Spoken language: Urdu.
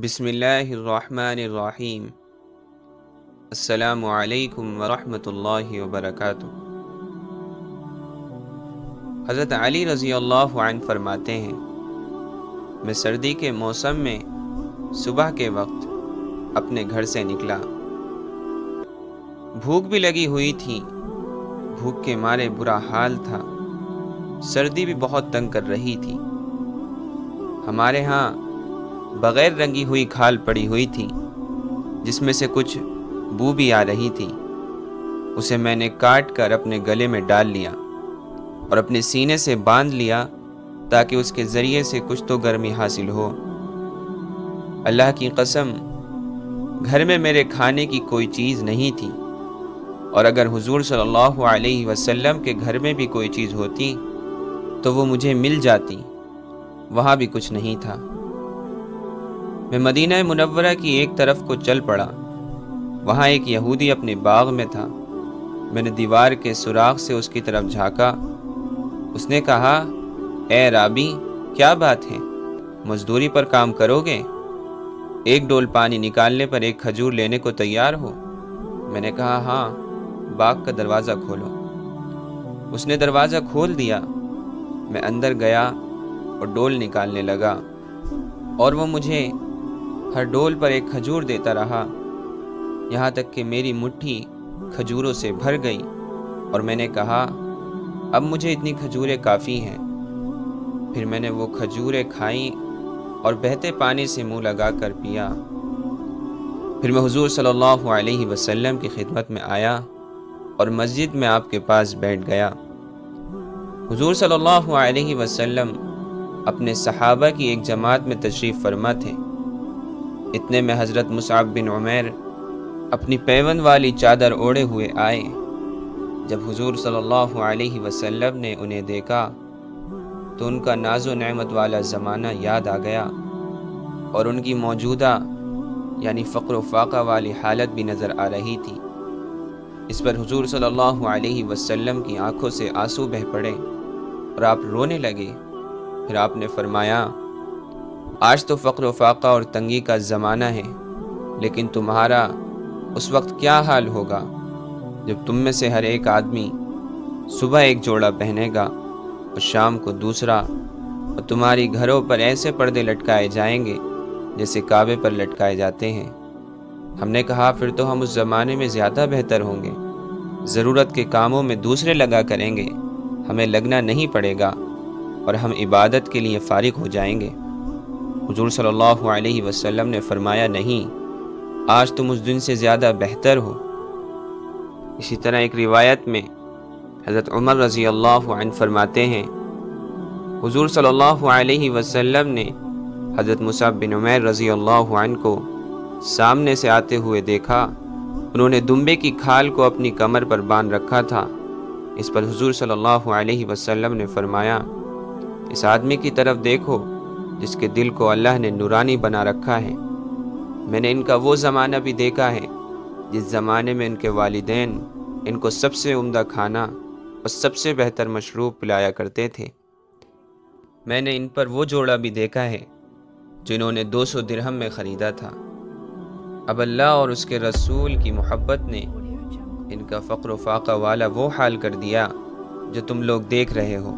بسم اللہ الرحمن الرحیم۔ السلام علیکم ورحمۃ اللہ وبرکاتہ۔ حضرت علی رضی اللہ عنہ فرماتے ہیں، میں سردی کے موسم میں صبح کے وقت اپنے گھر سے نکلا۔ بھوک بھی لگی ہوئی تھی، بھوک کے مارے برا حال تھا، سردی بھی بہت تنگ کر رہی تھی۔ ہمارے ہاں بغیر رنگی ہوئی کھال پڑی ہوئی تھی جس میں سے کچھ بو بھی آ رہی تھی۔ اسے میں نے کاٹ کر اپنے گلے میں ڈال لیا اور اپنے سینے سے باندھ لیا تاکہ اس کے ذریعے سے کچھ تو گرمی حاصل ہو۔ اللہ کی قسم، گھر میں میرے کھانے کی کوئی چیز نہیں تھی، اور اگر حضور صلی اللہ علیہ وسلم کے گھر میں بھی کوئی چیز ہوتی تو وہ مجھے مل جاتی، وہاں بھی کچھ نہیں تھا۔ میں مدینہ منورہ کی ایک طرف کو چل پڑا۔ وہاں ایک یہودی اپنے باغ میں تھا۔ میں نے دیوار کے سوراخ سے اس کی طرف جھانکا۔ اس نے کہا، اے رابی، کیا بات ہے، مزدوری پر کام کرو گے؟ ایک ڈول پانی نکالنے پر ایک کھجور لینے کو تیار ہو؟ میں نے کہا، ہاں، باغ کا دروازہ کھولو۔ اس نے دروازہ کھول دیا۔ میں اندر گیا اور ڈول نکالنے لگا، اور وہ مجھے ہر ڈول پر ایک کھجور دیتا رہا، یہاں تک کہ میری مٹھی کھجوروں سے بھر گئی، اور میں نے کہا، اب مجھے اتنی کھجوریں کافی ہیں۔ پھر میں نے وہ کھجوریں کھائیں اور بہتے پانی سے منہ لگا کر پیا۔ پھر میں حضور صلی اللہ علیہ وسلم کی خدمت میں آیا اور مسجد میں آپ کے پاس بیٹھ گیا۔ حضور صلی اللہ علیہ وسلم اپنے صحابہ کی ایک جماعت میں تشریف فرما تھے۔ اتنے میں حضرت مصعب بن عمیر اپنی پیون والی چادر اوڑھے ہوئے آئے۔ جب حضور صلی اللہ علیہ وسلم نے انہیں دیکھا تو ان کا ناز و نعمت والا زمانہ یاد آ گیا، اور ان کی موجودہ یعنی فقر و فاقہ والی حالت بھی نظر آ رہی تھی۔ اس پر حضور صلی اللہ علیہ وسلم کی آنکھوں سے آنسو بہہ پڑے اور آپ رونے لگے۔ پھر آپ نے فرمایا، آج تو فقر و فاقہ اور تنگی کا زمانہ ہے، لیکن تمہارا اس وقت کیا حال ہوگا جب تم میں سے ہر ایک آدمی صبح ایک جوڑا پہنے گا اور شام کو دوسرا، اور تمہاری گھروں پر ایسے پردے لٹکائے جائیں گے جیسے کعبے پر لٹکائے جاتے ہیں۔ ہم نے کہا، پھر تو ہم اس زمانے میں زیادہ بہتر ہوں گے، ضرورت کے کاموں میں دوسرے لگا کریں گے، ہمیں لگنا نہیں پڑے گا اور ہم عبادت کے لیے فارغ ہو جائیں گے۔ حضور صلی اللہ علیہ وسلم نے فرمایا، نہیں، آج تم اس دن سے زیادہ بہتر ہو۔ اسی طرح ایک روایت میں حضرت عمر رضی اللہ عنہ فرماتے ہیں، حضور صلی اللہ علیہ وسلم نے حضرت مصعب بن عمیر رضی اللہ عنہ کو سامنے سے آتے ہوئے دیکھا۔ انہوں نے دمبے کی کھال کو اپنی کمر پر باندھ رکھا تھا۔ اس پر حضور صلی اللہ علیہ وسلم نے فرمایا، اس آدمی کی طرف دیکھو جس کے دل کو اللہ نے نورانی بنا رکھا ہے۔ میں نے ان کا وہ زمانہ بھی دیکھا ہے جس زمانے میں ان کے والدین ان کو سب سے عمدہ کھانا اور سب سے بہتر مشروب پلایا کرتے تھے۔ میں نے ان پر وہ جوڑا بھی دیکھا ہے جنہوں نے 200 درہم میں خریدا تھا۔ اب اللہ اور اس کے رسول کی محبت نے ان کا فقر و فاقہ والا وہ حال کر دیا جو تم لوگ دیکھ رہے ہو۔